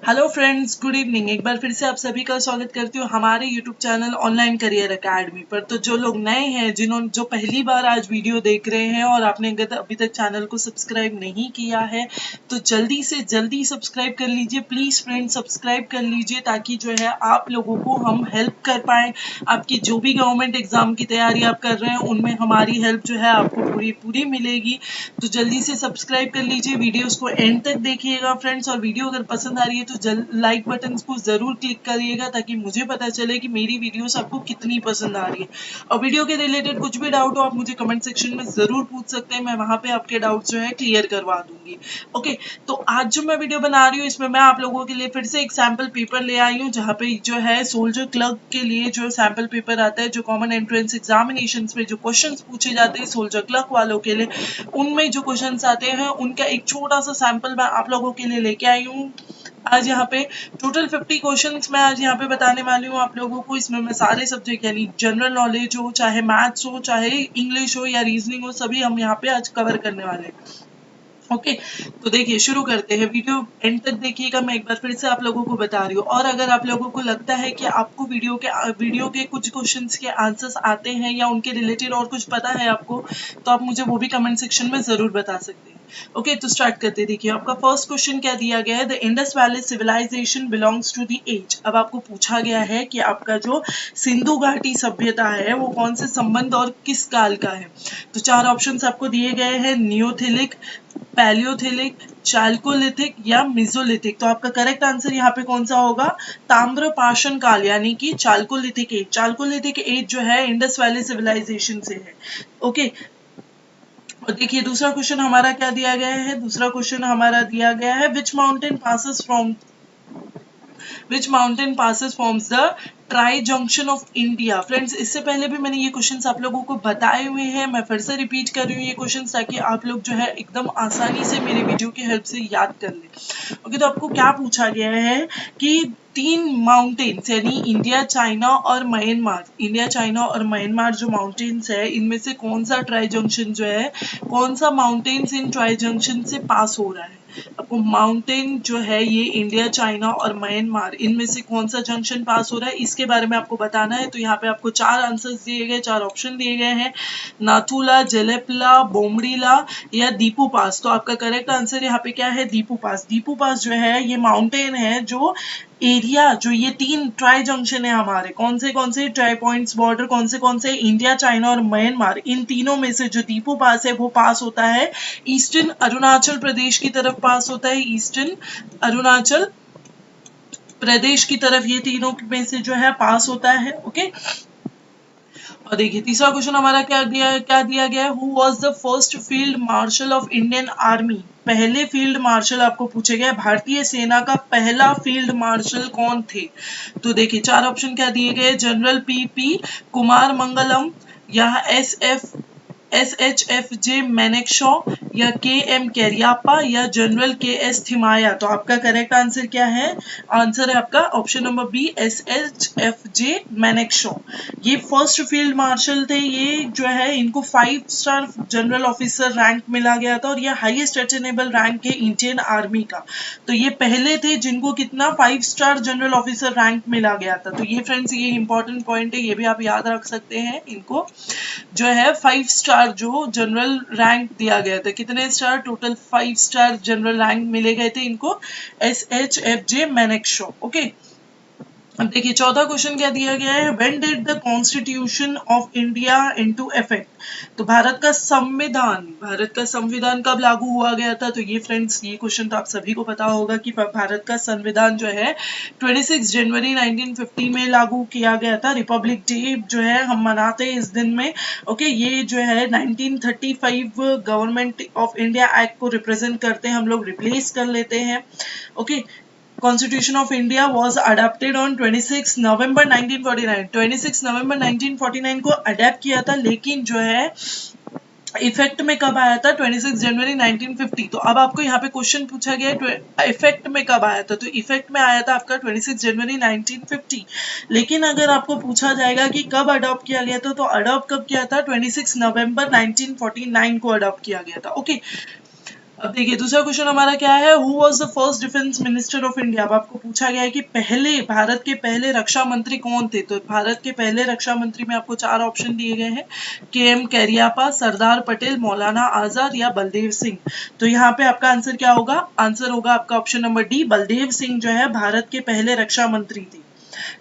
Hello friends, good evening. एक बार फिर से आप सभी का स्वागत करती हूँ हमारे YouTube channel online career academy पर। तो जो लोग नए हैं, जिन्होंने जो पहली बार आज वीडियो देख रहे हैं और आपने अभी तक चैनल को सब्सक्राइब नहीं किया है तो जल्दी से जल्दी सब्सक्राइब कर लीजिए। प्लीज फ्रेंड्स सब्सक्राइब कर लीजिए ताकि जो है आप लोगों को हम हेल्प कर पाए। आपकी जो भी गवर्नमेंट एग्जाम की तैयारी आप कर रहे हैं उनमें हमारी हेल्प जो है आपको पूरी पूरी मिलेगी। तो जल्दी से सब्सक्राइब कर लीजिए, वीडियोस को एंड तक देखिएगा फ्रेंड्स। और वीडियो अगर पसंद आ रही है तो लाइक बटन को जरूर क्लिक करिएगा ताकि मुझे पता चले कि मेरी वीडियोस आपको कितनी पसंद आ रही है। और वीडियो के रिलेटेड कुछ भी डाउट हो आप मुझे कमेंट सेक्शन में जरूर पूछ सकते हैं, मैं वहां पे आपके डाउट जो है क्लियर करवा दूंगी। ओके, तो आज जो मैं वीडियो बना रही हूँ इसमें मैं आप लोगों के लिए फिर से एक सैम्पल पेपर ले आई हूँ, जहाँ पे जो है सोल्जर क्लर्क के लिए जो सैम्पल पेपर आता है, जो कॉमन एंट्रेंस एग्जामिनेशन में जो क्वेश्चन पूछे जाते हैं सोल्जर क्लर्क वालों के लिए, उनमें जो क्वेश्चन आते हैं उनका एक छोटा सा सैंपल मैं आप लोगों के लिए लेके आई हूँ। आज यहाँ पे टोटल 50 क्वेश्चंस मैं आज यहाँ पे बताने वाली हूँ आप लोगों को। इसमें मैं सारे सब्जेक्ट यानी जनरल नॉलेज हो, चाहे मैथ्स हो, चाहे इंग्लिश हो या रीजनिंग हो, सभी हम यहाँ पे आज कवर करने वाले हैं। ओके, तो देखिए शुरू करते हैं। वीडियो एंड तक देखिएगा, मैं एक बार फिर से आप लोगों को बता रही हूँ। और अगर आप लोगों को लगता है कि आपको वीडियो के कुछ क्वेश्चंस के आंसर्स आते हैं या उनके रिलेटेड और कुछ पता है आपको, तो आप मुझे वो भी कमेंट सेक्शन में जरूर बता सकते हैं। ओके, तो स्टार्ट करते हैं। देखिए आपका फर्स्ट क्वेश्चन क्या दिया गया है, the Indus valley civilization belongs to the age. अब आपको पूछा गया है कि आपका जो सिंधु घाटी सभ्यता है वो कौन से संबंध और किस काल का है। तो चार ऑप्शंस आपको दिए गए हैं, नियोथिलिक, पैलियोथिलिक, चाल्कोलिथिक या मिजोलिथिक। तो आपका करेक्ट आंसर यहाँ पे कौन सा होगा, ताम्रपाषाण काल यानी कि चाल्कोलिथिक एज। चाल्कोलिथिक एज जो है इंडस वैली सिविलाइजेशन से है। ओके, और देखिए दूसरा क्वेश्चन हमारा क्या दिया गया है। दूसरा क्वेश्चन हमारा दिया गया है, which mountain passes forms the tri junction of India. Friends, इससे पहले भी मैंने ये क्वेश्चंस आप लोगों को बताए हुए हैं, मैं फिर से रिपीट कर रही हूँ ये क्वेश्चंस ताकि आप लोग जो है एकदम आसानी से मेरे वीडियो की हेल्प से याद कर लें। ओके, तो आपको क्या पूछा गया है कि तीन माउंटेन्स यानी इंडिया, चाइना और म्यांमार, इंडिया, चाइना और म्यांमार जो माउंटेन्स है इनमें से कौन सा ट्राई जंक्शन जो है, कौन सा माउंटेन्स इन ट्राई जंक्शन से पास हो रहा है। आपको माउंटेन जो है ये इंडिया, चाइना और म्यांमार, इनमें से कौन सा जंक्शन पास हो रहा है इसके बारे में आपको बताना है। तो यहाँ पे आपको चार आंसर्स दिए गए, चार ऑप्शन दिए गए हैं, नाथुला, जेलेपला, बोमडीला या दीपू पास। तो आपका करेक्ट आंसर यहाँ पे क्या है, दीपू पास। दीपू पास जो है ये माउंटेन है जो एरिया, जो ये तीन ट्राई जंक्शन है हमारे, कौन से ट्राई पॉइंट्स बॉर्डर कौन से इंडिया, चाइना और म्यांमार, इन तीनों में से जो दीपू पास है वो पास होता है ईस्टर्न अरुणाचल प्रदेश की तरफ पास होता है, ईस्टर्न अरुणाचल प्रदेश की तरफ ये तीनों में से जो है पास होता है। ओके, और देखिए तीसरा क्वेश्चन हमारा क्या दिया गया है, who was the first field marshal of Indian army. पहले फील्ड मार्शल आपको पूछे गए, भारतीय सेना का पहला फील्ड मार्शल कौन थे। तो देखिए चार ऑप्शन क्या दिए गए, जनरल पी कुमार मंगलम या SHFJ मैनेक्शॉ या KM कैरियाप्पा या जनरल KS थिमाया। तो आपका करेक्ट आंसर क्या है, आंसर है आपका ऑप्शन नंबर बी, SHFJ मैनेक्शॉ। ये फर्स्ट फील्ड मार्शल थे, ये जो है इनको 5 स्टार जनरल ऑफिसर रैंक मिला गया था और ये हाईएस्ट अटेनेबल रैंक है इंडियन आर्मी का। तो ये पहले थे जिनको कितना 5 स्टार जनरल ऑफिसर रैंक मिला गया था। तो ये फ्रेंड्स ये इंपॉर्टेंट पॉइंट है, ये भी आप याद रख सकते हैं। इनको जो है 5 स्टार जो जनरल रैंक दिया गया था, कितने star, total 5 star general rank मिले गए थे इनको, SHFJ मैनेक्शॉ। ओके, अब देखिए चौथा क्वेश्चन क्या दिया गया है, when did the constitution of India into effect. तो भारत का संविधान कब लागू हुआ गया था। तो ये फ्रेंड्स ये क्वेश्चन तो आप सभी को पता होगा कि भारत का संविधान जो है 26 जनवरी 1950 में लागू किया गया था। रिपब्लिक डे जो है हम मनाते हैं इस दिन में। ओके, ये जो है 1935 गवर्नमेंट ऑफ इंडिया एक्ट को रिप्रेजेंट करते हैं, हम लोग रिप्लेस कर लेते हैं। Okay, Constitution of India was adopted on 26 November 1949। 26 नवंबर 1949 को अडेप्ट किया था, लेकिन जो है इफेक्ट में कब आया था, 26 जनवरी 1950। तो अब आपको यहाँ पे क्वेश्चन पूछा गया है इफेक्ट में कब आया था। तो इफेक्ट में आया था आपका 26 जनवरी 1950। लेकिन अगर आपको पूछा जाएगा कि कब अडॉप्ट किया गया था, तो अडॉप्ट कब किया था, 26 नवंबर 1949 को अडॉप्ट किया गया था। ओके, अब देखिए दूसरा क्वेश्चन हमारा क्या है, who was the first defence minister of India. अब आपको पूछा गया है कि पहले भारत के पहले रक्षा मंत्री कौन थे। तो भारत के पहले रक्षा मंत्री में आपको 4 ऑप्शन दिए गए हैं, के.एम. कैरियापा, सरदार पटेल, मौलाना आजाद या बलदेव सिंह। तो यहाँ पे आपका आंसर क्या होगा, आंसर होगा आपका option number D, Baldev Singh जो है भारत के पहले रक्षा मंत्री थे।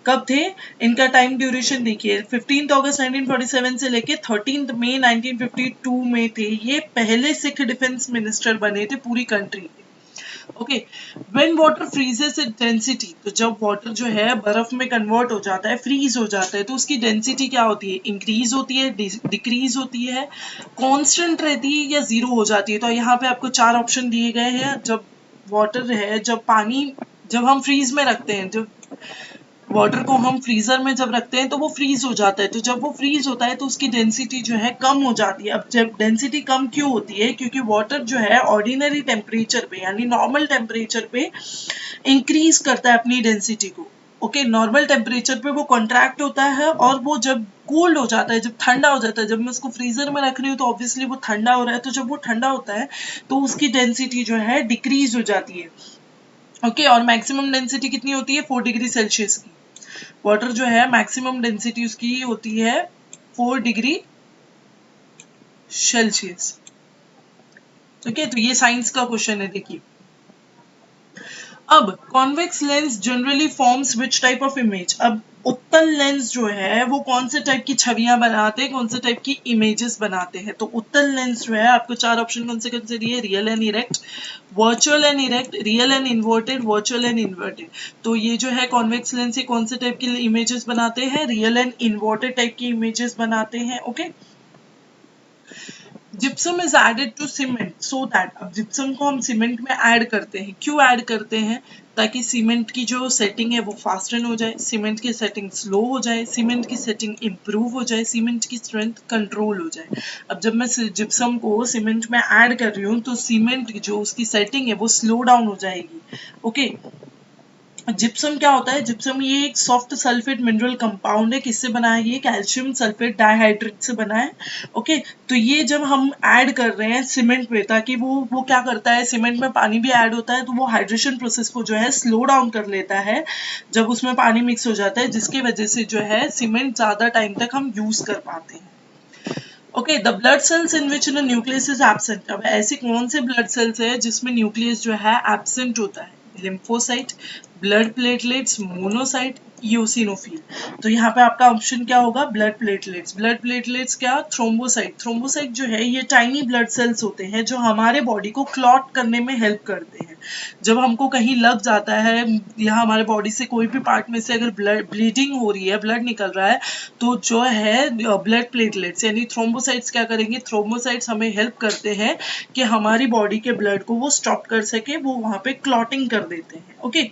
कब थे, इनका टाइम ड्यूरेशन देखिए, 15 अगस्त 1947 से लेके 13 मई 1952 में थे। ये पहले सिख डिफेंस मिनिस्टर बने थे पूरी कंट्री के। Okay, when water freezes in density, तो जब वाटर जो है बर्फ में कन्वर्ट हो जाता है, फ्रीज हो जाता है, तो उसकी डेंसिटी क्या होती है, इंक्रीज होती है, डिक्रीज होती है, कांस्टेंट रहती है या जीरो हो जाती है। तो यहाँ पे आपको 4 ऑप्शन दिए गए हैं। जब वाटर है, जब पानी, जब हम फ्रीज में रखते हैं, जब वाटर को हम फ्रीजर में जब रखते हैं तो वो फ्रीज हो जाता है। तो जब वो फ्रीज होता है तो उसकी डेंसिटी जो है कम हो जाती है। अब जब डेंसिटी कम क्यों होती है, क्योंकि वाटर जो है ऑर्डिनरी टेम्परेचर पे यानी नॉर्मल टेम्परेचर पे इंक्रीज करता है अपनी डेंसिटी को। ओके, नॉर्मल टेम्परेचर पे वो कॉन्ट्रैक्ट होता है और वो जब कोल्ड हो जाता है, जब ठंडा हो जाता है, जब मैं उसको फ्रीजर में रख रही हूँ तो ऑब्वियसली वो ठंडा हो रहा है, तो जब वो ठंडा होता है तो उसकी डेंसिटी जो है डिक्रीज हो जाती है। ओके, और मैक्सिमम डेंसिटी कितनी होती है, 4 डिग्री सेल्सियस की। वाटर जो है मैक्सिमम डेंसिटी उसकी होती है 4 डिग्री सेल्सियस। ठीक है, तो ये साइंस का क्वेश्चन है। देखिए अब convex lens generally forms which type of image. अब उत्तल लेंस जो है वो कौन से टाइप की छवियां बनाते हैं, कौन से टाइप की इमेजेस बनाते हैं। तो उत्तल लेंस जो है आपको 4 ऑप्शन कौन से दिए, real and erect, virtual and erect, real and inverted, virtual and inverted. तो ये जो है कॉन्वेक्स लेंस, ये कौन से टाइप की इमेजेस बनाते हैं, रियल एंड इन्वर्टेड टाइप की इमेजेस बनाते हैं। Okay, gypsum is added to cement so that. अब जिप्सम को हम सीमेंट में ऐड करते हैं, क्यों ऐड करते हैं, ताकि सीमेंट की जो सेटिंग है वो फास्टन हो जाए, सीमेंट की सेटिंग स्लो हो जाए, सीमेंट की सेटिंग इंप्रूव हो जाए, सीमेंट की स्ट्रेंथ कंट्रोल हो जाए। अब जब मैं जिप्सम को सीमेंट में ऐड कर रही हूँ तो सीमेंट जो उसकी सेटिंग है वो स्लो डाउन हो जाएगी। ओके, जिप्सम क्या होता है, जिप्सम ये एक सॉफ्ट सल्फेट मिनरल कंपाउंड है। किससे बना है, ये कैल्शियम सल्फेट डाइहाइड्रेट से बना है। ओके, तो ये जब हम ऐड कर रहे हैं सीमेंट में, ताकि वो क्या करता है, सीमेंट में पानी भी ऐड होता है तो वो हाइड्रेशन प्रोसेस को जो है स्लो डाउन कर लेता है जब उसमें पानी मिक्स हो जाता है, जिसकी वजह से जो है सीमेंट ज्यादा टाइम तक हम यूज कर पाते हैं। Okay, the blood cells in which the nucleus is absent. अब ऐसे कौन से ब्लड सेल्स है जिसमें न्यूक्लियस जो है एब्सेंट होता है, lymphocyte, blood platelets, monocyte, eosinophil. तो यहाँ पे आपका ऑप्शन क्या होगा, ब्लड प्लेटलेट्स। ब्लड प्लेटलेट्स क्या, थ्रोम्बोसाइट। थ्रोम्बोसाइट जो है ये टाइनी ब्लड सेल्स होते हैं जो हमारे बॉडी को क्लॉट करने में हेल्प करते हैं। जब हमको कहीं लग जाता है या हमारे बॉडी से कोई भी पार्ट में से अगर ब्लड ब्लीडिंग हो रही है, ब्लड निकल रहा है, तो जो है ब्लड प्लेटलेट्स यानी थ्रोम्बोसाइट्स क्या करेंगे, थ्रोम्बोसाइट्स हमें हेल्प करते हैं कि हमारी बॉडी के ब्लड को वो स्टॉप कर सके, वो वहां पे क्लॉटिंग कर देते हैं। Okay,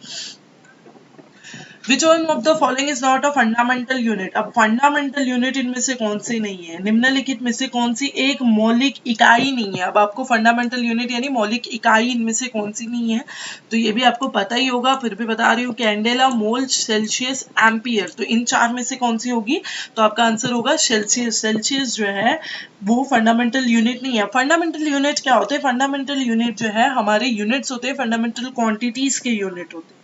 which one of the following is not a fundamental unit. अब फंडामेंटल यूनिट इनमें से कौन सी नहीं है, निम्नलिखित में से कौन सी एक मौलिक इकाई नहीं है। अब आपको फंडामेंटल यूनिट यानी मौलिक इकाई इनमें से कौन सी नहीं है, तो ये भी आपको पता ही होगा, फिर भी बता रही हूँ, कैंडेला, मोल, सेल्सियस, एम्पियर। तो इन 4 में से कौन सी होगी, तो आपका आंसर होगा सेल्सियस। सेल्सियस जो है वो फंडामेंटल यूनिट नहीं है। फंडामेंटल यूनिट क्या होते हैं, फंडामेंटल यूनिट जो है हमारे यूनिट्स होते हैं, फंडामेंटल क्वांटिटीज के यूनिट होते हैं।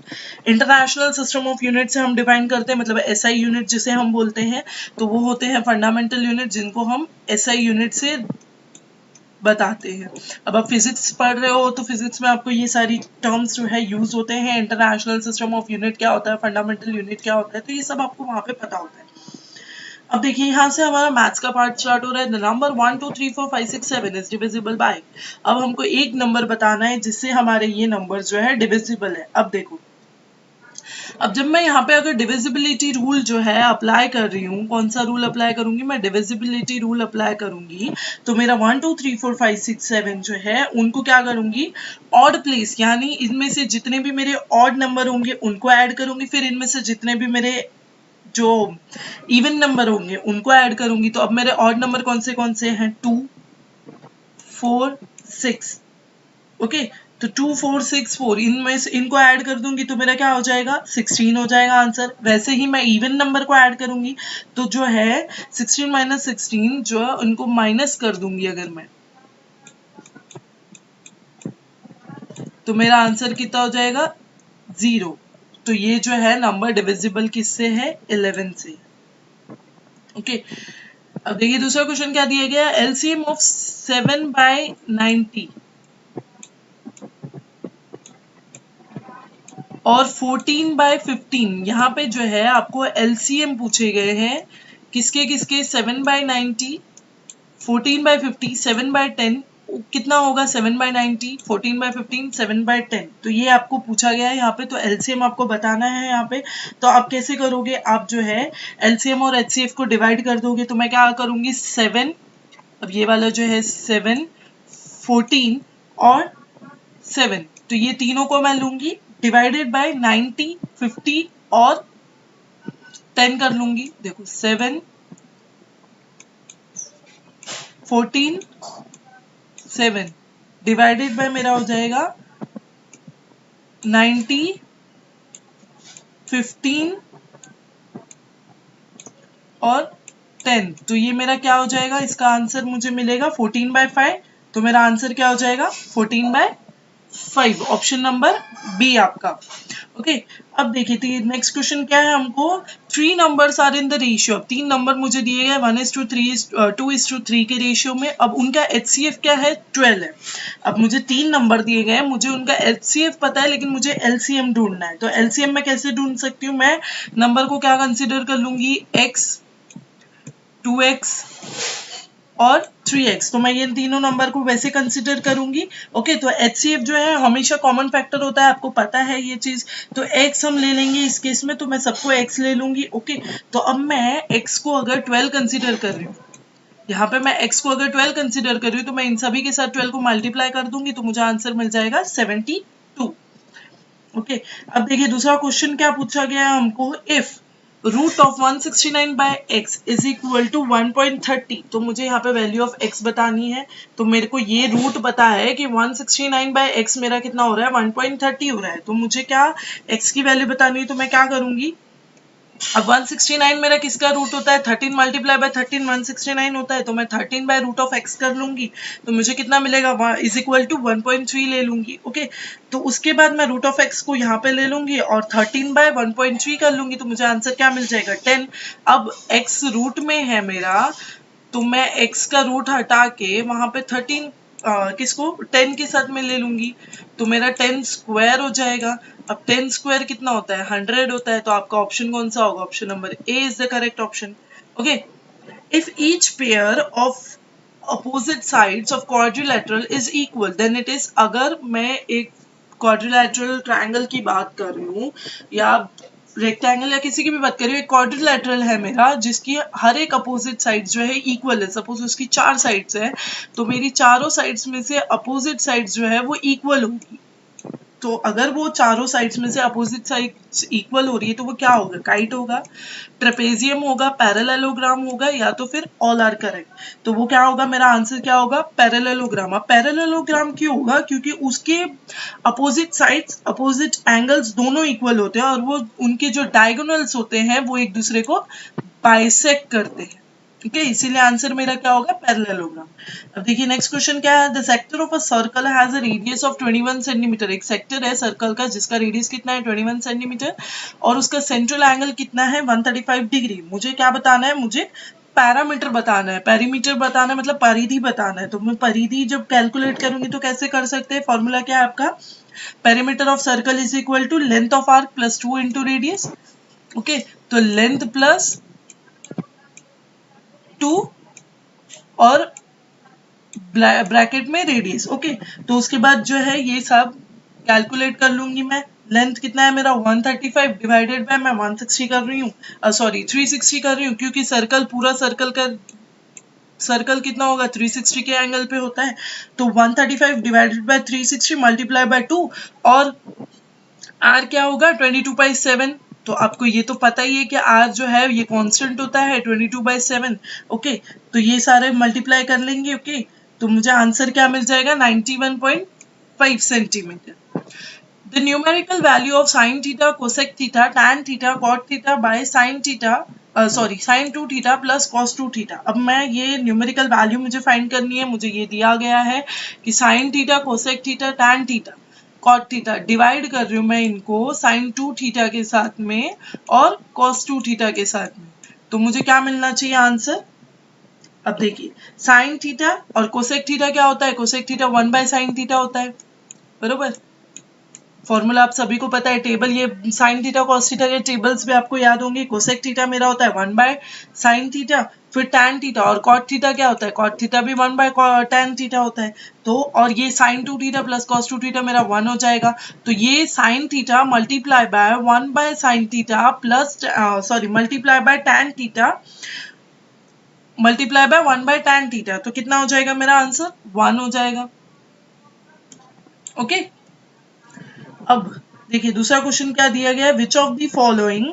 इंटरनेशनल सिस्टम ऑफ यूनिट से हम डिफाइन करते हैं, मतलब एसआई यूनिट जिसे हम बोलते हैं, तो वो होते हैं फंडामेंटल यूनिट जिनको हम एसआई यूनिट से बताते हैं। अब आप फिजिक्स पढ़ रहे हो तो फिजिक्स में आपको ये सारी टर्म्स जो है यूज होते हैं, इंटरनेशनल सिस्टम ऑफ यूनिट क्या होता है, फंडामेंटल यूनिट क्या होता है, तो ये सब आपको वहां पे पता होता है। अब देखिए यहाँ से हमारा मैथ्स का पार्ट स्टार्ट हो रहा है। Number 1 2 3 4 5 6 7 is divisible by. अब हमको एक नंबर बताना है जिससे हमारे ये नंबर जो है डिविजिबल है। अब देखो, अब जब मैं यहाँ पे अगर डिविजिबिलिटी रूल जो है अप्लाई कर रही हूँ, कौन सा रूल अप्लाई करूंगी, मैं डिविजिबिलिटी रूल अप्लाई करूंगी, तो मेरा 1 2 3 4 5 6 7 जो है उनको क्या करूंगी, ऑड प्लेस यानी इनमें से जितने भी मेरे ऑड नंबर होंगे उनको ऐड करूंगी, फिर इनमें से जितने भी मेरे जो इवन नंबर होंगे उनको ऐड करूंगी। तो अब मेरे ऑड नंबर कौन से हैं, 2 4 6। ओके, तो 2 4 6 4 इनमें से इनको ऐड कर दूंगी तो मेरा क्या हो जाएगा, 16 हो जाएगा आंसर। वैसे ही मैं इवन नंबर को ऐड करूंगी तो जो है 16 माइनस 16 जो है उनको माइनस कर दूंगी, अगर मैं तो मेरा आंसर कितना हो जाएगा 0। तो ये जो है नंबर डिविजिबल किससे है 11 से। ओके अब देखिए दूसरा क्वेश्चन क्या दिया गया, एलसीएम ऑफ 7/90 और 14/15। यहाँ पे जो है आपको एलसीएम पूछे गए हैं किसके किसके, 7/90, 14/50, 7/10। कितना होगा 7/90, 14/15, 7/10। तो ये आपको पूछा गया है यहाँ पे, तो एलसीएम आपको बताना है यहाँ पे। तो आप कैसे करोगे, आप जो है एलसीएम और एचसीएफ को डिवाइड कर दोगे। तो मैं क्या करूंगी 7, अब ये वाला जो है 7, 14 और 7, तो ये तीनों को मैं लूंगी डिवाइडेड बाय 90, 50 और 10 कर लूंगी। देखो 7, 14, 7 डिवाइडेड बाय मेरा हो जाएगा 90, 15 और 10। तो ये मेरा क्या हो जाएगा, इसका आंसर मुझे मिलेगा 14/5। तो मेरा आंसर क्या हो जाएगा 14/5, ऑप्शन नंबर बी आपका। ओके अब देखिए नेक्स्ट क्वेश्चन क्या है हमको, 3 numbers are in the ratio. अब 3 नंबर मुझे दिए गए 1:3, 2:3 के रेशियो में। अब उनका एचसीएफ क्या है 12 है। अब मुझे 3 नंबर दिए गए, मुझे उनका एचसीएफ पता है लेकिन मुझे एलसीएम ढूंढना है। तो एलसीएम मैं कैसे ढूंढ सकती हूँ, मैं नंबर को क्या कंसिडर कर लूंगी, x, 2x और 3x। तो मैं ये तीनों नंबर को वैसे कंसिडर करूंगी। ओके तो HCF जो है हमेशा कॉमन फैक्टर होता है, आपको पता है ये चीज। तो x हम ले लेंगे इस केस में, तो मैं सबको x ले लूंगी। ओके तो अब मैं x को अगर 12 कंसिडर कर रही हूँ, यहाँ पे मैं x को अगर 12 कंसिडर कर रही हूँ, तो मैं इन सभी के साथ 12 को मल्टीप्लाई कर दूंगी, तो मुझे आंसर मिल जाएगा 72। ओके अब देखिए दूसरा क्वेश्चन क्या पूछा गया है हमको, if root of 169/x is equal to 1.30। तो मुझे यहाँ पे वैल्यू ऑफ x बतानी है। तो मेरे को ये रूट पता है कि 169/x मेरा कितना हो रहा है 1.30 हो रहा है। तो मुझे क्या x की वैल्यू बतानी है, तो मैं क्या करूंगी, अब 169 मेरा किसका रूट होता है, 13 मल्टीप्लाई बाय 13 169 होता है। तो मैं 13 बाय रूट ऑफ x कर लूंगी, तो मुझे कितना मिलेगा इज इक्वल टू 1.3 ले लूंगी। ओके तो उसके बाद मैं रूट ऑफ x को यहाँ पे ले लूंगी और 13 बाय 1.3 कर लूंगी, तो मुझे आंसर क्या मिल जाएगा 10। अब x रूट में है मेरा, तो मैं x का रूट हटा के वहां पे 13 किसको 10 के साथ में ले लूंगी, तो मेरा 10 स्क्वायर हो जाएगा। अब 10 स्क्वायर कितना होता है 100 होता है। तो आपका ऑप्शन कौन सा होगा, option number A is the correct option. Okay if each pair of opposite sides of quadrilateral is equal then it is. अगर मैं एक क्वाड्रिलेटरल ट्रायंगल की बात कर रही हूँ या रेक्टेंगल या किसी की भी बात करिए, एक क्वाड्रिलेटरल है मेरा जिसकी हर एक अपोजिट साइड्स जो है इक्वल है। सपोज उसकी 4 साइड्स है, तो मेरी चारों साइड्स में से अपोजिट साइड्स जो है वो इक्वल होगी। तो अगर वो चारों साइड्स में से अपोजिट साइड्स इक्वल हो रही है, तो वो क्या होगा, काइट होगा, ट्रेपेजियम होगा, पैरेललोग्राम होगा, या तो फिर ऑल आर करेक्ट। तो वो क्या होगा, मेरा आंसर क्या होगा पैरेललोग्राम। अब पैरेललोग्राम क्यों होगा, क्योंकि उसके अपोजिट साइड्स अपोजिट एंगल्स दोनों इक्वल होते हैं और वो उनके जो डायगोनल्स होते हैं वो एक दूसरे को बाइसेक्ट करते हैं। ठीक है इसीलिए आंसर मेरा क्या होगा पैरेललोग्राम। अब देखिए नेक्स्ट क्वेश्चन क्या है, the sector of a circle has a radius of 21 centimetre. एक सेक्टर है सर्कल का जिसका रेडियस कितना है 21 सेंटीमीटर और उसका सेंट्रल एंगल कितना है 135 डिग्री। मुझे क्या बताना है, मुझे पैरामीटर बताना है, पेरीमीटर बताना है, मतलब परिधि बताना है। तो मैं परिधि जब कैलकुलेट करूंगी तो कैसे कर सकते हैं, फॉर्मूला क्या है आपका, perimeter of circle is equal to length of arc plus 2 into radius. Okay तो लेंथ प्लस 2 और ब्रैकेट में रेडियस। ओके तो उसके बाद जो है ये सब कैलकुलेट कर लूंगी मैं। लेंथ कितना है मेरा 135 डिवाइडेड बाय मैं 160 कर रही हूँ, सॉरी 360 कर रही हूँ, क्योंकि सर्कल पूरा सर्कल का सर्कल कितना होगा 360 के एंगल पे होता है। तो 135 डिवाइडेड बाय 360 मल्टीप्लाई बाय 2 और आर क्या होगा 22/7। तो आपको ये तो पता ही है कि आर जो है ये कांस्टेंट होता है 22/7। ओके तो ये सारे मल्टीप्लाई कर लेंगे। ओके तो मुझे आंसर क्या मिल जाएगा 91.5 centimeter. The numerical value of sine theta cosec theta tan theta cot theta by sine theta sine 2 theta plus cos 2 theta. अब मैं ये न्यूमेरिकल वैल्यू मुझे फाइंड करनी है। मुझे ये दिया गया है कि sine theta cosec theta tan theta cot theta, divide कर रही हूँ मैं इनको साइन 2 थीटा के साथ में और कॉस 2 थीटा के साथ में, तो मुझे क्या मिलना चाहिए आंसर। अब देखिए साइन थीटा और कोसेक थीटा क्या होता है, कोसेक थीटा 1/sin थीटा होता है, बरोबर। फॉर्मूला आप सभी को पता है, टेबल ये साइन थीटा कॉस थीटा के टेबल्स भी आपको याद होंगे। कोसेक थीटा मेरा होता है 1/sin थीटा, फिर tan थीटा, और कॉट थीटा क्या होता है, कॉट थीटा भी 1/tan थीटा होता है। तो और ये sin 2 theta plus cos 2 theta मेरा 1 हो जाएगा, तो ये sin theta multiply by 1/sin theta plus multiply by tan theta multiply by 1/tan theta, तो कितना हो जाएगा मेरा आंसर, 1 हो जाएगा। ओके, अब देखिए दूसरा क्वेश्चन क्या दिया गया है, which of the following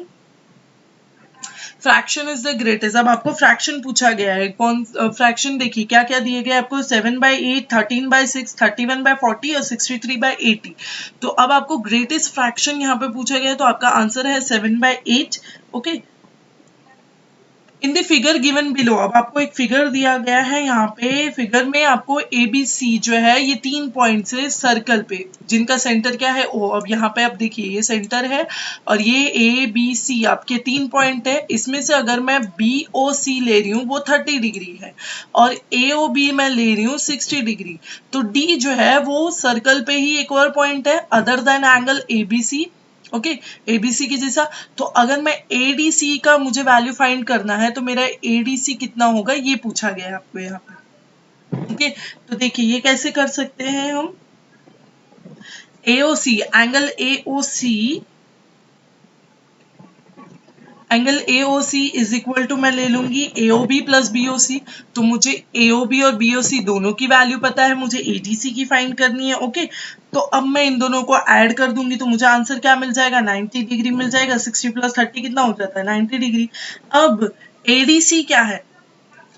fraction is the greatest. अब आपको फ्रैक्शन पूछा गया है, कौन फ्रैक्शन देखिए क्या क्या दिए गए आपको, 7/8, 13/6, 31/40 और 63/80। तो अब आपको ग्रेटेस्ट फ्रैक्शन यहाँ पे पूछा गया है, तो आपका आंसर है 7/8। Okay, in the figure given below, अब आपको एक फिगर दिया गया है, यहाँ पे फिगर में आपको ABC जो है ये 3 पॉइंट्स है सर्कल पे, जिनका सेंटर क्या है O। अब यहाँ पे आप देखिए ये सेंटर है और ये ABC आपके 3 पॉइंट है, इसमें से अगर मैं BOC ले रही हूँ वो 30 डिग्री है और AOB मैं ले रही हूँ 60 डिग्री, तो D जो है वो सर्कल पे ही एक और पॉइंट है other than angle ABC। Okay, ABC की जैसा। तो अगर मैं एडीसी का मुझे वैल्यू फाइंड करना है तो मेरा एडीसी कितना होगा ये पूछा गया है आपको यहाँ पे। ओके, तो देखिए ये कैसे कर सकते हैं हम, AOC angle AOC is equal to मैं ले लूंगी AOB प्लस BOC, तो मुझे AOB और BOC दोनों की वैल्यू पता है, मुझे ADC की फाइंड करनी है। ओके, तो अब मैं इन दोनों को ऐड कर दूंगी तो मुझे आंसर क्या मिल जाएगा, 90 डिग्री मिल जाएगा। 60 प्लस 30 कितना हो जाता है, 90 डिग्री। अब ADC क्या है,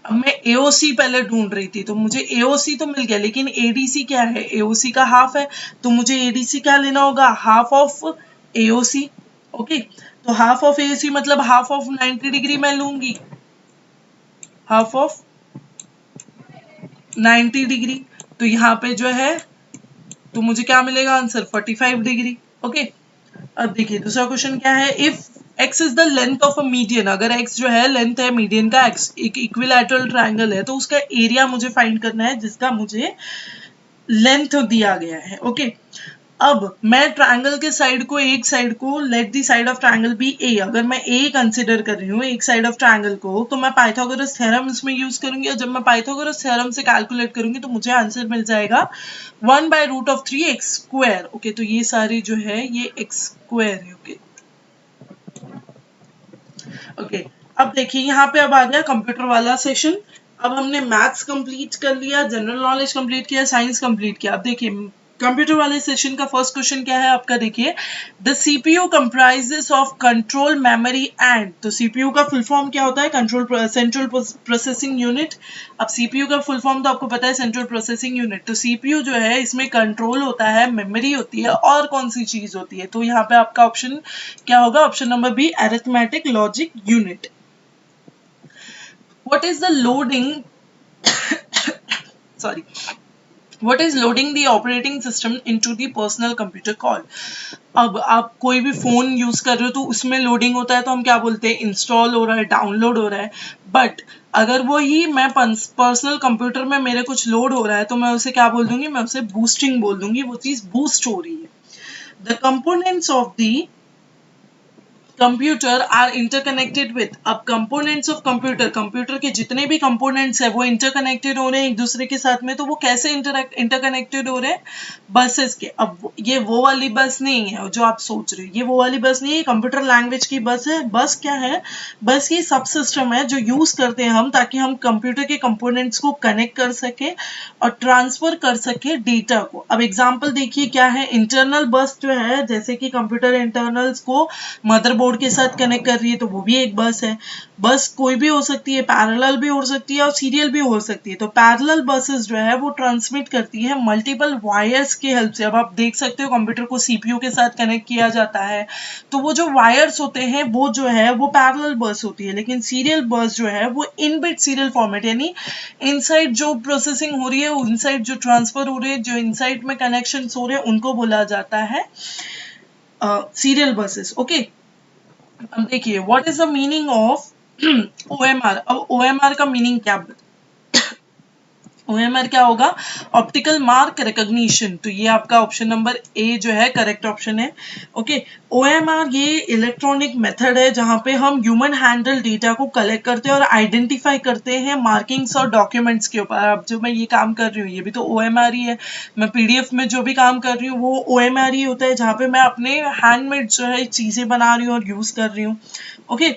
अब मैं AOC पहले ढूंढ रही थी, तो मुझे AOC तो मिल गया, लेकिन ADC क्या है, AOC का हाफ है, तो मुझे ADC क्या लेना होगा, हाफ ऑफ AOC। ओके, तो हाफ ऑफ AOC मतलब हाफ ऑफ 90 डिग्री मैं लूंगी, हाफ ऑफ 90 डिग्री, तो यहाँ पे जो है तो मुझे क्या मिलेगा आंसर, 45 डिग्री। ओके, अब देखिए दूसरा क्वेश्चन क्या है, if x is the length of a median, अगर x जो है लेंथ है मीडियन का, x एक इक्विलैटरल ट्रायंगल है, तो उसका एरिया मुझे फाइंड करना है जिसका मुझे लेंथ दिया गया है। ओके, अब मैं ट्रायंगल के साइड को, एक साइड को, let the side of triangle B A, अगर मैं ए कंसिडर कर रही हूँ एक साइड ऑफ ट्रायंगल को, तो मैं पाइथागोरस थ्योरम इसमें यूज करूंगी, और जब मैं पाइथागोरस थ्योरम से कैलकुलेट करूंगी तो मुझे आंसर मिल जाएगा 1/√3x²। ओके, तो ये सारी जो है ये x² है। ओके ओके, अब देखिए यहाँ पे अब आ गया कंप्यूटर वाला सेशन। अब हमने मैथ्स कंप्लीट कर लिया, जनरल नॉलेज कंप्लीट किया, साइंस कंप्लीट किया। अब देखिए कंप्यूटर वाले सेशन का फर्स्ट क्वेश्चन क्या है आपका, देखिए the CPU comprises of control memory and, तो सीपीयू का फुल फॉर्म क्या होता है, कंट्रोल सेंट्रल प्रोसेसिंग यूनिट। अब सीपीयू का फुल फॉर्म तो आपको पता है, सेंट्रल प्रोसेसिंग यूनिट। तो सीपीयू जो है इसमें कंट्रोल होता है, मेमोरी होती है, और कौन सी चीज होती है, तो यहाँ पे आपका ऑप्शन क्या होगा, option number B, arithmetic logic unit. What is the loading sorry what is loading the operating system into the personal computer call। अब आप कोई भी फोन यूज कर रहे हो तो उसमें लोडिंग होता है, तो हम क्या बोलते हैं, इंस्टॉल हो रहा है, डाउनलोड हो रहा है। बट अगर वो ही मैं पर्सनल कंप्यूटर में मेरे कुछ लोड हो रहा है तो मैं उसे क्या बोल दूंगी, मैं उसे बूस्टिंग बोल दूंगी, वो चीज बूस्ट हो रही है। The components of the computer are interconnected with, अब कंपोनेंट्स ऑफ कंप्यूटर, कंप्यूटर के जितने भी कंपोनेंट्स है वो इंटरकनेक्टेड हो रहे हैं एक दूसरे के साथ में, तो वो कैसे इंटरकनेक्टेड हो रहे हैं, बसेस के। अब ये वो वाली बस नहीं है जो आप सोच रहे हो, ये वो वाली बस नहीं है, कंप्यूटर लैंग्वेज की बस है। बस क्या है, बस ये सब सिस्टम है जो यूज करते हैं हम, ताकि हम कंप्यूटर के कंपोनेंट्स को कनेक्ट कर सके और ट्रांसफर कर सके डेटा को। अब एग्जाम्पल देखिए क्या है, इंटरनल बस जो है, जैसे कि कंप्यूटर इंटरनल्स को मदरबोर्ड रोड के साथ कनेक्ट कर रही है तो वो भी एक बस है। बस कोई भी हो सकती है, पैरेलल भी हो सकती है और सीरियल भी हो सकती है। तो पैरेलल बसेस जो है वो ट्रांसमिट करती है मल्टीपल वायर्स की हेल्प से। अब आप देख सकते हो कंप्यूटर को सीपीयू के साथ कनेक्ट किया जाता है, तो वो जो वायर्स होते हैं वो जो है वो पैरेलल बस होती है। लेकिन सीरियल बस जो है वो इनबिट सीरियल फॉर्मेट, यानी इनसाइड जो प्रोसेसिंग हो रही है, इनसाइड जो ट्रांसफर हो रही है, जो इनसाइड में कनेक्शन हो रहे हैं, उनको बोला जाता है सीरियल बसेस। ओके, अब देखिए what is the meaning of OMR। अब OMR का मीनिंग क्या, OMR क्या होगा, ऑप्टिकल मार्क रिकॉग्निशन। तो ये आपका ऑप्शन नंबर ए जो है करेक्ट ऑप्शन है। ओके, OMR ये इलेक्ट्रॉनिक मेथड है जहां पे हम ह्यूमन हैंडल डेटा को कलेक्ट करते हैं और आइडेंटिफाई करते हैं मार्किंग्स और डॉक्यूमेंट्स के ऊपर। अब जो मैं ये काम कर रही हूँ ये भी तो OMR ही है। मैं PDF में जो भी काम कर रही हूँ वो OMR ही होता है, जहाँ पे मैं अपने हैंडमेड जो है चीजें बना रही हूँ और यूज कर रही हूँ। Okay,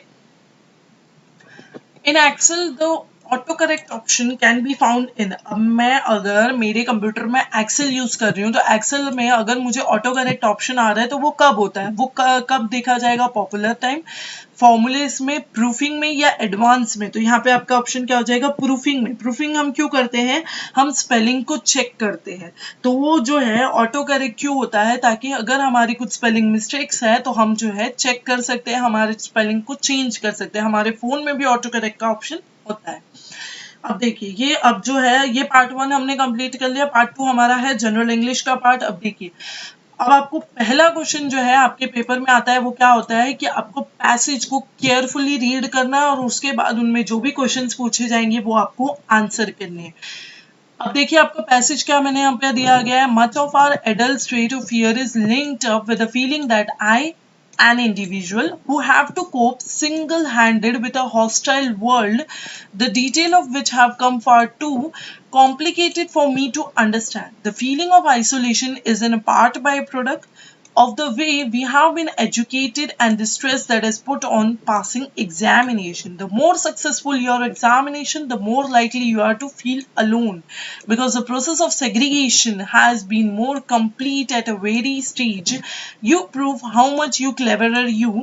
in Excel the autocorrect option can be found in. अब मैं अगर मेरे कंप्यूटर में एक्सेल यूज कर रही हूँ तो एक्सेल में अगर मुझे ऑटो करेक्ट ऑप्शन आ रहा है तो वो कब होता है, वो कब देखा जाएगा, पॉपुलर टाइम, फॉर्मूलेस में, प्रूफिंग में या एडवांस में। तो यहाँ पे आपका ऑप्शन क्या हो जाएगा, प्रूफिंग में। प्रूफिंग हम क्यों करते हैं, हम स्पेलिंग को चेक करते हैं। तो वो जो है ऑटो करेक्ट क्यों होता है, ताकि अगर हमारी कुछ स्पेलिंग मिस्टेक्स है तो हम जो है चेक कर सकते हैं, हमारे स्पेलिंग को चेंज कर सकते हैं। हमारे फोन में भी ऑटो करेक्ट का ऑप्शन होता है। अब देखिए ये अब जो है ये पार्ट 1 हमने कंप्लीट कर लिया। पार्ट 2 हमारा है जनरल इंग्लिश का पार्ट। अब देखिए, अब आपको पहला क्वेश्चन जो है आपके पेपर में आता है वो क्या होता है कि आपको पैसेज को केयरफुली रीड करना है और उसके बाद उनमें जो भी क्वेश्चंस पूछे जाएंगे वो आपको आंसर करने हैं। अब देखिए आपका पैसेज क्या मैंने यहाँ पे दिया गया है, much of our adult state of fear is linked up with the feeling that I an individual who have to cope single-handed with a hostile world, the detail of which have come far too complicated for me to understand. The feeling of isolation is in part byproduct of the way we have been educated and the stress that is put on passing examination. The more successful your examination, the more likely you are to feel alone, because the process of segregation has been more complete at a very stage. You prove how much you cleverer you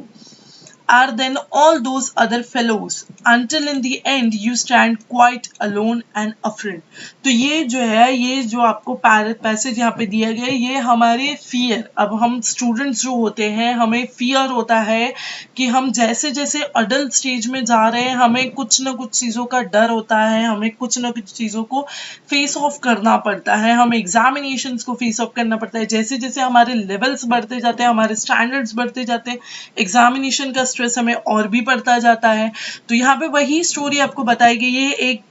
are than all those other fellows, until in the end you stand quite alone and afraid. तो ये जो है, ये जो आपको passage यहाँ पे दिया गया है, ये हमारे फियर, अब हम स्टूडेंट्स जो होते हैं हमें फियर होता है कि हम जैसे जैसे अडल्ट स्टेज में जा रहे हैं हमें कुछ ना कुछ चीज़ों का डर होता है, हमें कुछ ना कुछ चीज़ों को फेस ऑफ करना पड़ता है, हमें एग्जामिनेशंस को फेस ऑफ करना पड़ता है। जैसे जैसे हमारे लेवल्स बढ़ते जाते हैं, हमारे स्टैंडर्ड्स बढ़ते जाते हैं, एग्जामिनेशन का स्ट्रेस हमें और भी बढ़ता जाता है। तो यहाँ पे वही स्टोरी आपको बताई गई है, एक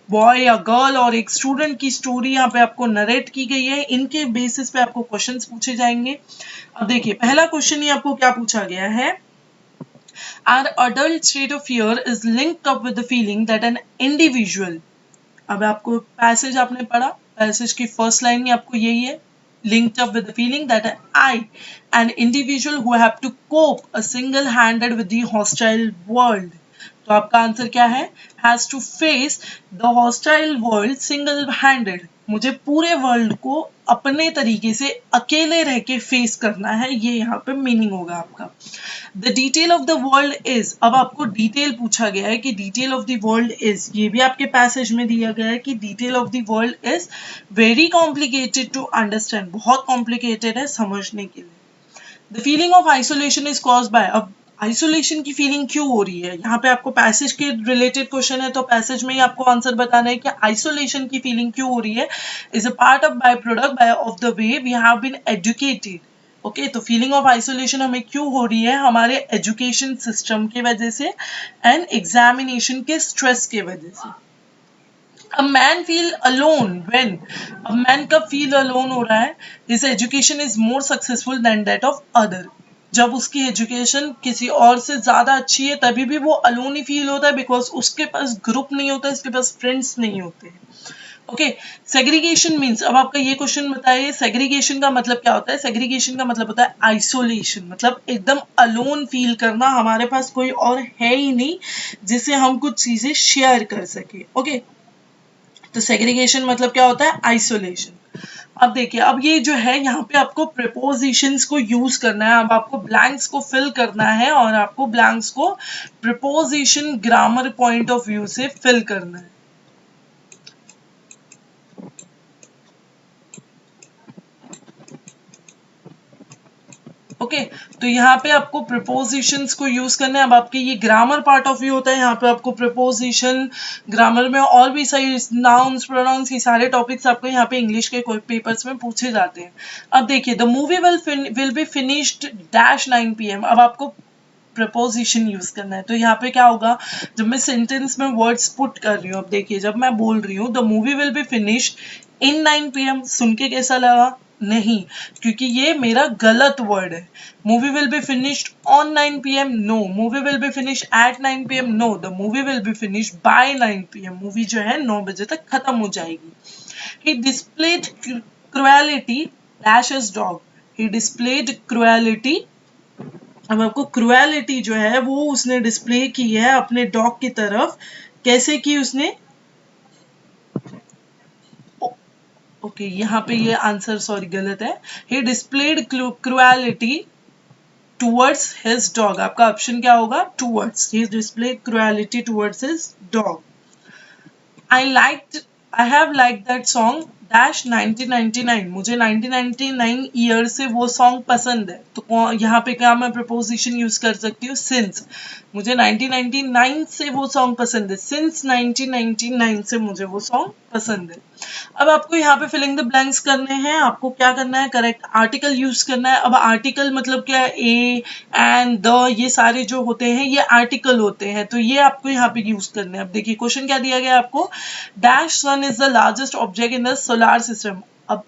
बॉय या गर्ल और एक स्टूडेंट की स्टोरी यहाँ पे आपको नरेट की गई है। इनके बेसिस पे आपको क्वेश्चंस पूछे जाएंगे। अब देखिए पहला क्वेश्चन ही आपको क्या पूछा गया है, Our adult state of fear is linked up with the feeling that an individual। अब आपको पैसेज आपने पढ़ा, पैसेज की फर्स्ट लाइन ही आपको यही है, linked up with the feeling that I, an individual who have to cope a single-handed with the hostile world। तो आपका आंसर क्या है, has to face the hostile world single handed. मुझे पूरे वर्ल्ड को अपने तरीके से अकेले रह के फेस करना है, ये यहाँ पे मीनिंग होगा आपका। The detail of the world is, अब आपको डिटेल पूछा गया है कि detail of the world is, ये भी आपके पैसेज में दिया गया है कि detail of the world is very complicated to understand, बहुत कॉम्प्लिकेटेड है समझने के लिए। The feeling of isolation is caused by, अब आइसोलेशन की फीलिंग क्यों हो रही है, यहाँ पे आपको पैसेज के रिलेटेड क्वेश्चन है तो पैसेज में ही आपको आंसर बताना है कि आइसोलेशन की फीलिंग क्यों हो रही है। Is a part of by product by of the way we have been educated. Okay, तो फीलिंग ऑफ आइसोलेशन हमें क्यों हो रही है, हमारे एजुकेशन सिस्टम की वजह से एंड एग्जामिनेशन के स्ट्रेस के वजह से। A man feel alone when, a man कब feel alone हो रहा है, his education is more successful than that of other। जब उसकी एजुकेशन किसी और से ज्यादा अच्छी है तभी भी वो अलोन ही फील होता है, बिकॉज उसके पास ग्रुप नहीं होता, उसके पास फ्रेंड्स नहीं होते। ओके, सेग्रीगेशन मीन्स, अब आपका ये क्वेश्चन बताइए सेग्रीगेशन का मतलब क्या होता है। सेग्रीगेशन का मतलब होता है आइसोलेशन, मतलब एकदम अलोन फील करना, हमारे पास कोई और है ही नहीं जिससे हम कुछ चीजें शेयर कर सके। ओके, तो सेग्रीगेशन मतलब क्या होता है, आइसोलेशन। अब देखिए, अब ये जो है यहाँ पे आपको प्रीपोजिशंस को यूज करना है। अब आपको ब्लैंक्स को फिल करना है और आपको ब्लैंक्स को preposition grammar point of view से फिल करना है। ओके तो यहाँ पे आपको प्रीपोजिशंस को यूज करना है। अब आपके ये ग्रामर पार्ट ऑफ व्यू होता है, यहाँ पे आपको प्रीपोजिशन ग्रामर में और भी सही नाउन्स प्रोनाउंस ये सारे टॉपिक्स आपको यहाँ पे इंग्लिश के पेपर्स में पूछे जाते हैं। अब देखिए, the movie will be finished dash 9 PM। अब आपको प्रपोजिशन यूज करना है। तो यहाँ पे क्या होगा, जब मैं सेंटेंस में वर्ड्स पुट कर रही हूँ, अब देखिए जब मैं बोल रही हूँ the movie will be finished in 9 PM, सुन के कैसा लगा? नहीं, क्योंकि ये मेरा गलत वर्ड है। Movie will be finished on 9 PM, no. Movie will be finished at 9 PM, no. The movie will be finished by 9 PM, movie जो है 9 बजे तक खत्म हो जाएगी। He displayed cruelty dash his dog. He displayed cruelty. अब आपको cruelty जो है वो उसने डिस्प्ले की है अपने डॉग की तरफ। कैसे की उसने? ओके यहाँ पे ये आंसर सॉरी गलत है। He displayed cruelty towards his dog. आपका ऑप्शन क्या होगा? Towards. He displayed cruelty towards his dog. I have liked that song dash 1999। मुझे 1999 ईयर से वो सॉन्ग पसंद है। तो यहाँ पे क्या मैं प्रपोजिशन यूज कर सकती हूँ? सिंस। मुझे 1999 से वो सॉन्ग पसंद है, सिंस 1999 से मुझे वो सॉन्ग पसंद है। अब आपको यहाँ पे फिलिंग द ब्लैंक्स करने हैं। आपको क्या करना है? करेक्ट आर्टिकल यूज करना है। अब आर्टिकल मतलब क्या है? ए एंड द ये सारे जो होते हैं ये आर्टिकल होते हैं, तो ये आपको यहाँ पे यूज करना है। अब देखिए क्वेश्चन क्या दिया गया आपको, dash sun is the largest object in the solar system. अब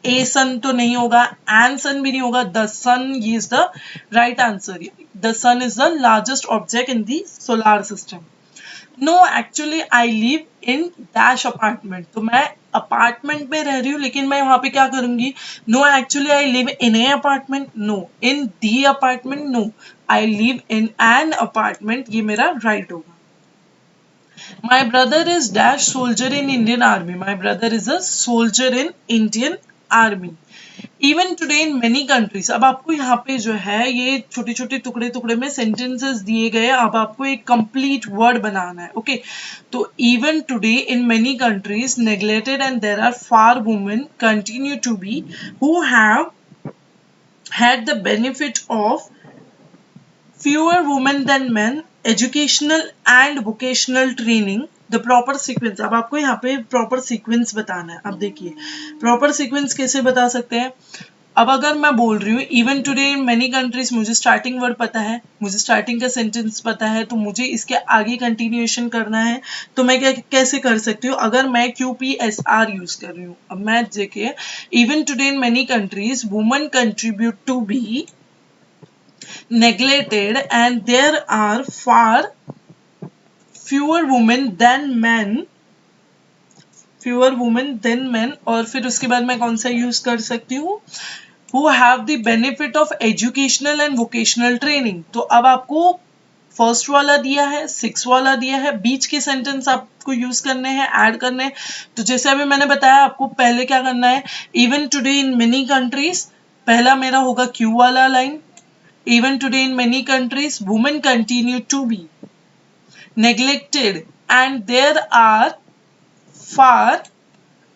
ए सन तो नहीं होगा, एंड सन भी नहीं होगा, the sun is the right answer. The sun is the largest object in the solar system. No actually I live in dash apartment. तो मैं apartment में रह रही हूँ, लेकिन मैं वहां पे क्या करूंगी? No actually I live in a apartment, no. In the apartment, no. I live in an apartment, ये मेरा राइट होगा। My brother is dash soldier in Indian army. My brother is a soldier in Indian army. Even today in many countries. अब आपको यहाँ पे जो है ये छोटे छोटे टुकड़े टुकड़े में सेंटेंसेस दिए गए, अब आपको एक कंप्लीट वर्ड बनाना है। ओके तो even today in many countries neglected and there are far women continue to be who have had the benefit of fewer women than men, educational and vocational training, the proper sequence। अब आपको यहाँ पे proper sequence बताना है। अब देखिए proper sequence कैसे बता सकते हैं? अब अगर मैं बोल रही हूँ even today in many countries, मुझे स्टार्टिंग वर्ड पता है, मुझे स्टार्टिंग का सेंटेंस पता है, तो मुझे इसके आगे कंटिन्यूएशन करना है। तो मैं क्या कैसे कर सकती हूँ? अगर मैं QPSR यूज कर रही हूँ, अब मैं देखिए even today in many countries women contribute to be neglected and there are far fewer women than men, fewer women than men। और फिर उसके बाद मैं कौन सा यूज कर सकती हूँ? who have the benefit of educational and vocational training। तो अब आपको फर्स्ट वाला दिया है, सिक्स वाला दिया है, बीच के सेंटेंस आपको यूज करने हैं, ऐड करने हैं। तो जैसे अभी मैंने बताया आपको पहले क्या करना है, even today in many countries, पहला मेरा होगा क्यू वाला line. Even today in many countries, women continue to be neglected and there are far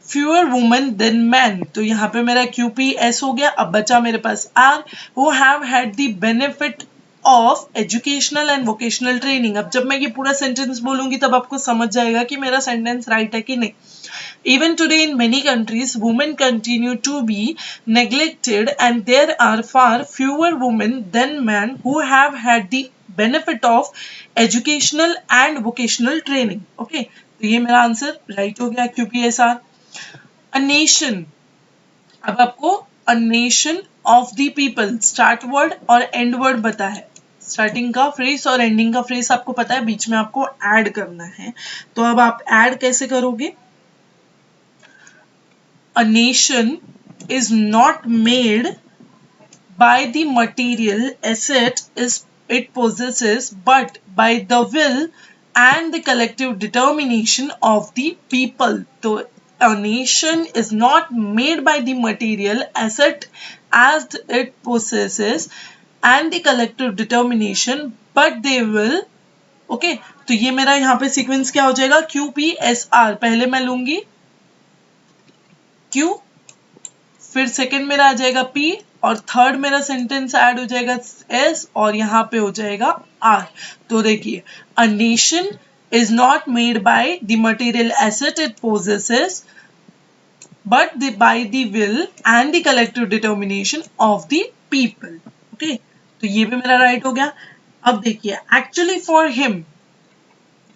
fewer women than men। तो यहाँ पे मेरा QPS हो गया। अब बचा मेरे पास R, who have had the benefit of educational and vocational training। अब जब मैं ये पूरा सेंटेंस बोलूंगी तब आपको समझ जाएगा कि मेरा सेंटेंस राइट है कि नहीं। Even today in many countries, women continue to be neglected and there are far fewer women than men who have had the benefit of educational and vocational training। Okay, तो ये मेरा answer right हो गया QPSR। A nation। अब आपको a nation of the people start word और and word पता है, स्टार्टिंग का फ्रेज और एंडिंग का फ्रेज आपको पता है, बीच में आपको ऐड करना है। तो अब आप ऐड कैसे करोगे? A nation is not made by the material asset it possesses, but by the will and the collective determination of the people। तो a nation is not made by the material asset as it possesses and the collective determination, but they will. Okay तो ये मेरा यहाँ पे sequence क्या हो जाएगा, QPSR पहले मैं लूंगी Q, फिर सेकंड मेरा आ जाएगा P, और थर्ड मेरा सेंटेंस ऐड हो जाएगा S, और यहाँ पे हो जाएगा R। तो देखिए, a nation is not made by the material asset it possesses but by the will and the collective determination of the people। Okay तो ये भी मेरा राइट हो गया। अब देखिए, actually for him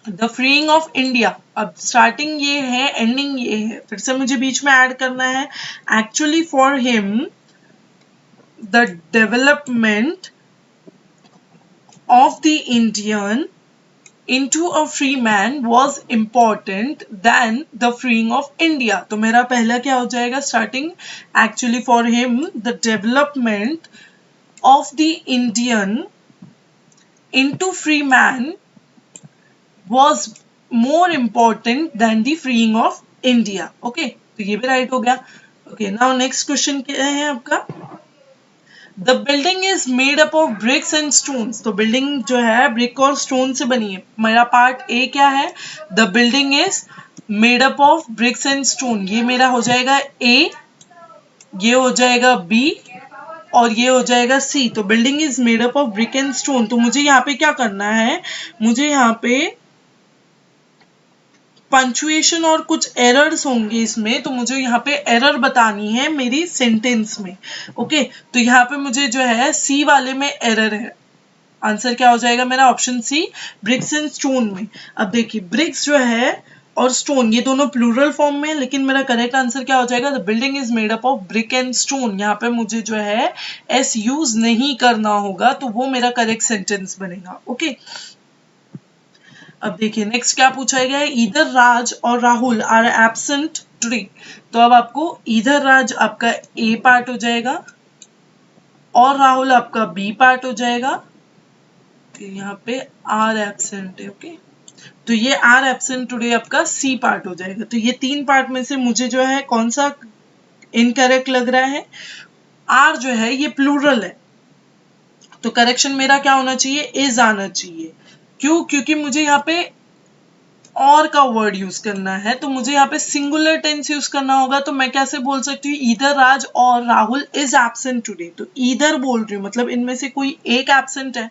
the freeing of India, अब starting ये है, एंडिंग ये है, फिर से मुझे बीच में ऐड करना है। Actually for him the development of the Indian into a free man was important than the freeing of India। तो मेरा पहला क्या हो जाएगा starting, actually for him the development of the Indian into free man was more important than the freeing of India। Okay तो ये भी right हो गया। ओके नाउ नेक्स्ट क्वेश्चन क्या है आपका, the building is made up of BRICS and stones. तो building जो है ब्रिक और स्टोन से बनी है। मेरा पार्ट ए क्या है, the building is made up of BRICS and stone, ये मेरा हो जाएगा ए, ये हो जाएगा बी, और ये हो जाएगा सी। तो building is made up of brick and stone, तो मुझे यहाँ पे क्या करना है, मुझे यहाँ पे पंचुएशन और कुछ एरर्स होंगे इसमें, तो मुझे यहाँ पे एरर बतानी है मेरी सेंटेंस में। ओके तो यहाँ पे मुझे जो है सी वाले में एरर है, आंसर क्या हो जाएगा मेरा option C, bricks and stone में। अब देखिए ब्रिक्स जो है और स्टोन ये दोनों प्लूरल फॉर्म में है, लेकिन मेरा करेक्ट आंसर क्या हो जाएगा, the building is made up of brick and stone. यहाँ पे मुझे जो है एस यूज नहीं करना होगा, तो वो मेरा करेक्ट सेंटेंस बनेगा। ओके अब देखिए नेक्स्ट क्या पूछा गया है, इधर राज और राहुल आर एब्सेंट टुडे। तो अब आपको इधर राज आपका ए पार्ट हो जाएगा और राहुल आपका बी पार्ट हो जाएगा। यहाँ पे आर एब्सेंट है। ओके तो ये आर एब्सेंट टुडे आपका सी पार्ट हो जाएगा। तो ये तीन पार्ट में से मुझे जो है कौन सा इनकरेक्ट लग रहा है, आर जो है ये प्लूरल है, तो करेक्शन मेरा क्या होना चाहिए, इज आना चाहिए। क्यों, क्योंकि मुझे यहाँ पे और का वर्ड यूज करना है, तो मुझे यहाँ पे सिंगुलर टेंस यूज करना होगा। तो मैं कैसे बोल सकती हूँ, ईदर राज और राहुल इज एब्सेंट टुडे। तो ईदर बोल रही हूँ मतलब इनमें से कोई एक एब्सेंट है।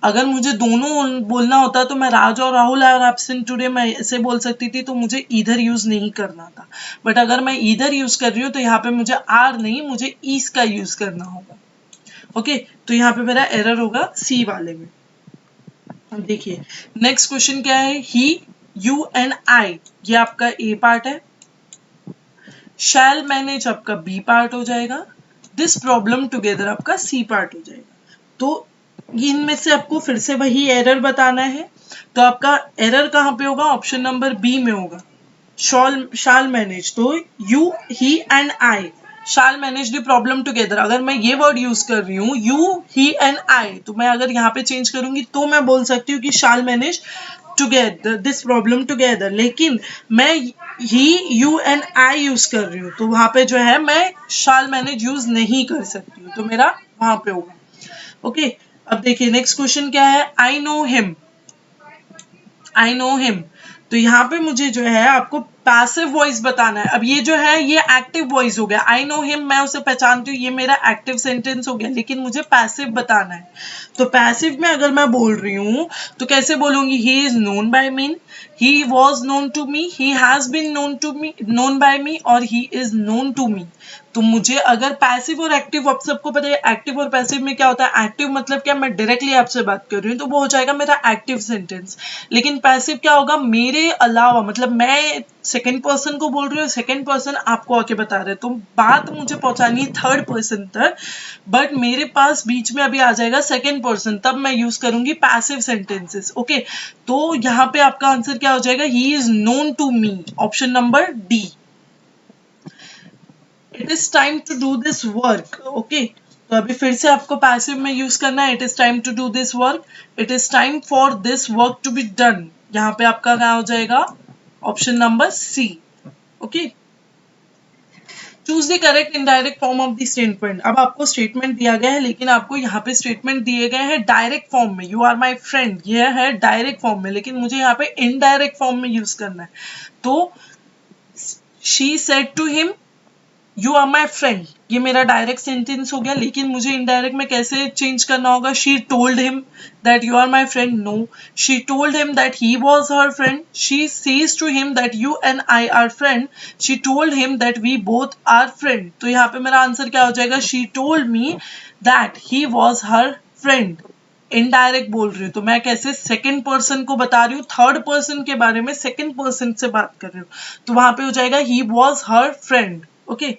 अगर मुझे दोनों बोलना होता तो मैं राज और राहुल आर एब्सेंट टुडे मैं ऐसे बोल सकती थी, तो मुझे ईदर यूज नहीं करना था। बट अगर मैं ईदर यूज कर रही हूँ तो यहाँ पे मुझे आर नहीं, मुझे ईज का यूज करना होगा। ओके तो यहाँ पे मेरा एरर होगा सी वाले में। देखिए नेक्स्ट क्वेश्चन क्या है, ही यू एंड आई ये आपका ए पार्ट है, शैल मैनेज आपका बी पार्ट हो जाएगा, दिस प्रॉब्लम टुगेदर आपका सी पार्ट हो जाएगा। तो इनमें से आपको फिर से वही एरर बताना है। तो आपका एरर कहाँ पे होगा, ऑप्शन नंबर बी में होगा, शाल मैनेज। तो you he and I shall manage the problem together. अगर मैं ये वर्ड यूज कर रही हूँ यू ही एंड आई, तो मैं अगर यहाँ पे चेंज करूंगी तो मैं बोल सकती हूँ कि shall manage together this problem together. लेकिन मैं ही यू एंड आई यूज कर रही हूँ, तो वहां पे जो है मैं शाल मैनेज यूज नहीं कर सकती हूँ, तो मेरा वहां पे होगा। ओके अब देखिए नेक्स्ट क्वेश्चन क्या है, I know him, I know him. तो यहाँ पे मुझे जो है आपको पैसिव वॉइस बताना है। अब ये जो है ये एक्टिव वॉइस हो गया, आई नो हिम मैं उसे पहचानती हूँ, ये मेरा एक्टिव सेंटेंस हो गया, लेकिन मुझे पैसिव बताना है। तो पैसिव में अगर मैं बोल रही हूँ तो कैसे बोलूंगी, he is known by me, he was known to me, he has been known to me, known by me, और he is known to me. तो मुझे अगर पैसिव और एक्टिव, आप सबको पता है एक्टिव और पैसिव में क्या होता है, एक्टिव मतलब क्या, मैं डायरेक्टली आपसे बात कर रही हूँ तो वो हो जाएगा मेरा एक्टिव सेंटेंस। लेकिन पैसिव क्या होगा, मेरे अलावा, मतलब मैं सेकंड पर्सन को बोल रही हूँ, सेकंड पर्सन आपको आके बता रहे हैं, तो बात मुझे पहुंचानी है थर्ड पर्सन तक, बट मेरे पास बीच में अभी आ जाएगा सेकंड पर्सन, तब मैं यूज करूंगी पैसिव सेंटेंसेस। ओके तो यहाँ पे आपका आंसर क्या हो जाएगा, he is known to me, option number D. It is time to do this work. Okay तो अभी फिर से आपको पैसिव में यूज करना है, it is time to do this work, it is time for this work to be done. यहाँ पे आपका क्या हो जाएगा, option number C. Okay, choose the correct indirect form of the statement. अब आपको स्टेटमेंट दिया गया है, लेकिन आपको यहाँ पे स्टेटमेंट दिए गए हैं डायरेक्ट फॉर्म में, यू आर माई फ्रेंड, यह है डायरेक्ट फॉर्म में, लेकिन मुझे यहाँ पे इनडायरेक्ट फॉर्म में यूज करना है। तो she said to him you are my friend, ये मेरा डायरेक्ट सेंटेंस हो गया, लेकिन मुझे इनडायरेक्ट में कैसे चेंज करना होगा? She told him that you are my friend, no, she told him that he was her friend, she says to him that you and I are friend, she told him that we both are friend. तो यहाँ पे मेरा answer क्या हो जाएगा? She told me that he was her friend. Indirect बोल रही हूँ तो मैं कैसे सेकंड पर्सन को बता रही हूँ, थर्ड पर्सन के बारे में सेकंड पर्सन से बात कर रही हूँ, तो वहां पे हो जाएगा he was her friend. Okay,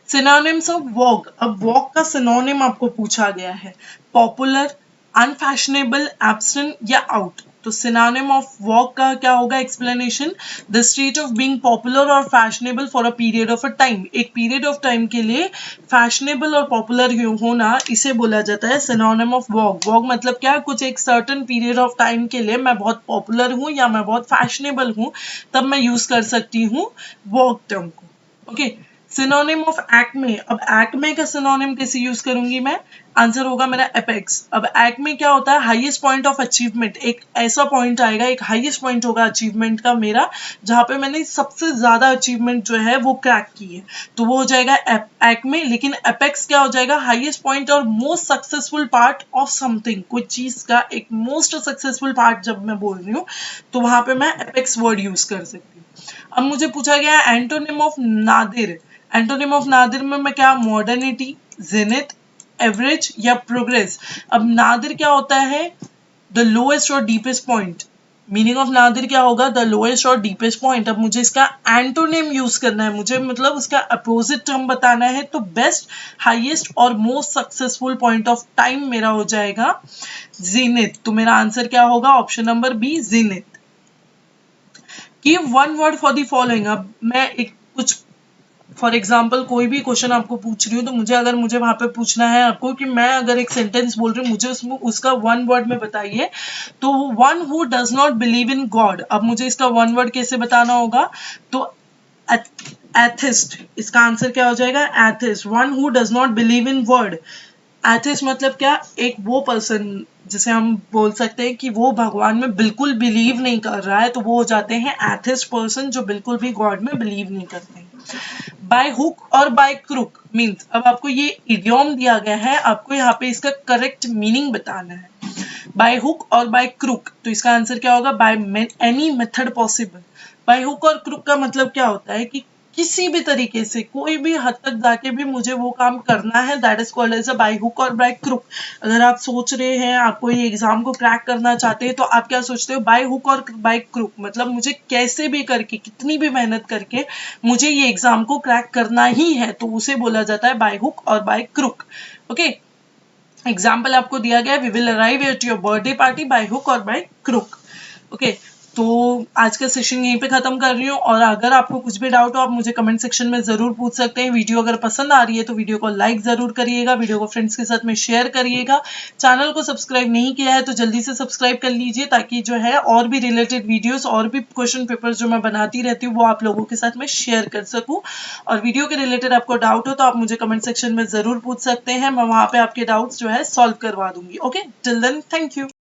synonyms of walk. अब वॉक का सिनोनिम आपको पूछा गया है, पॉपुलर, अनफैशनेबल, एब्सेंट या आउट। तो सिनोनिम ऑफ वॉक का क्या होगा? Explanation, the state of being popular और fashionable for a period of a time. एक पीरियड ऑफ टाइम के लिए फैशनेबल और पॉपुलर होना, इसे बोला जाता है सिनोनिम ऑफ वॉक। वॉक मतलब क्या? कुछ एक सर्टेन पीरियड ऑफ टाइम के लिए मैं बहुत पॉपुलर हूँ या मैं बहुत फैशनेबल हूँ, तब मैं यूज कर सकती हूँ वॉक टर्म को। Okay, synonym of Acme. अब एक्मे का सिनोनिम कैसे यूज करूंगी मैं? आंसर होगा मेरा एपेक्स। अब एक्मे क्या होता है? Highest point of achievement. एक ऐसा पॉइंट आएगा, एक हाईएस्ट पॉइंट होगा अचीवमेंट का मेरा, जहां पे मैंने सबसे ज्यादा अचीवमेंट जो है वो क्रैक की है, तो वो हो जाएगा एक्मे। लेकिन एपेक्स क्या हो जाएगा? हाईएस्ट पॉइंट और most successful part of something. कोई चीज का एक मोस्ट सक्सेसफुल पार्ट जब मैं बोल रही हूँ, तो वहां पे मैं एपेक्स वर्ड यूज कर सकती हूँ। अब मुझे पूछा गया है antonym of Nadir. Antonym of Nadir में मैं क्या? मॉडर्निटी, जेनिथ, एवरेज या प्रोग्रेस। अब नादिर क्या होता है? द लोएस्ट और deepest point. Meaning of Nadir क्या होगा? द लोएस्ट और डीपेस्ट पॉइंट। अब मुझे इसका एंटोनिम यूज करना है, मुझे मतलब उसका अपोजिट टर्म बताना है, तो बेस्ट, हाईएस्ट और most successful point of time मेरा हो जाएगा जेनिथ। तो मेरा आंसर क्या होगा? Option number B, zenith. Give one word for the following. अब मैं एक कुछ फॉर एग्जाम्पल कोई भी क्वेश्चन आपको पूछ रही हूँ, तो मुझे वहां पे पूछना है आपको कि मैं अगर एक सेंटेंस बोल रही हूँ, मुझे उसमें उसका वन वर्ड में बताइए। तो one who does not believe in God. अब मुझे इसका वन वर्ड कैसे बताना होगा? तो एथिस्ट, इसका आंसर क्या हो जाएगा? Atheist. One who does not believe in word. Atheist मतलब क्या? एक वो पर्सन जिसे हम बोल सकते हैं कि वो भगवान में बिल्कुल बिलीव नहीं कर रहा है, तो वो हो जाते हैं एथिस्ट पर्सन, जो बिल्कुल भी गॉड में बिलीव नहीं करते हैं। Bye hook or by crook means, अब आपको ये इडियम दिया गया है, आपको यहाँ पे इसका करेक्ट मीनिंग बताना है। By hook or by crook, तो इसका आंसर क्या होगा? By any method possible. Bye hook और क्रुक का मतलब क्या होता है कि किसी भी तरीके से, कोई भी हद तक जाके भी मुझे वो काम करना है, that is called as a by hook or by crook. अगर आप सोच रहे हैं, आप कोई एग्जाम को क्रैक करना चाहते हैं, तो आप क्या सोचते हो? Bye hook or by crook, मतलब मुझे कैसे भी करके, कितनी भी मेहनत करके मुझे ये एग्जाम को क्रैक करना ही है, तो उसे बोला जाता है by hook or by crook. Okay, example आपको दिया गया, we will arrive at your birthday party by hook or by crook. Okay, तो आज का सेशन यहीं पे खत्म कर रही हूँ, और अगर आपको कुछ भी डाउट हो आप मुझे कमेंट सेक्शन में जरूर पूछ सकते हैं। वीडियो अगर पसंद आ रही है तो वीडियो को लाइक जरूर करिएगा, वीडियो को फ्रेंड्स के साथ में शेयर करिएगा। चैनल को सब्सक्राइब नहीं किया है तो जल्दी से सब्सक्राइब कर लीजिए, ताकि जो है और भी रिलेटेड वीडियोस और भी क्वेश्चन पेपर्स जो मैं बनाती रहती हूँ वो आप लोगों के साथ में शेयर कर सकूँ। और वीडियो के रिलेटेड आपको डाउट हो तो आप मुझे कमेंट सेक्शन में जरूर पूछ सकते हैं, मैं वहां पे आपके डाउट्स जो है सॉल्व करवा दूंगी। Okay, till then, thank you.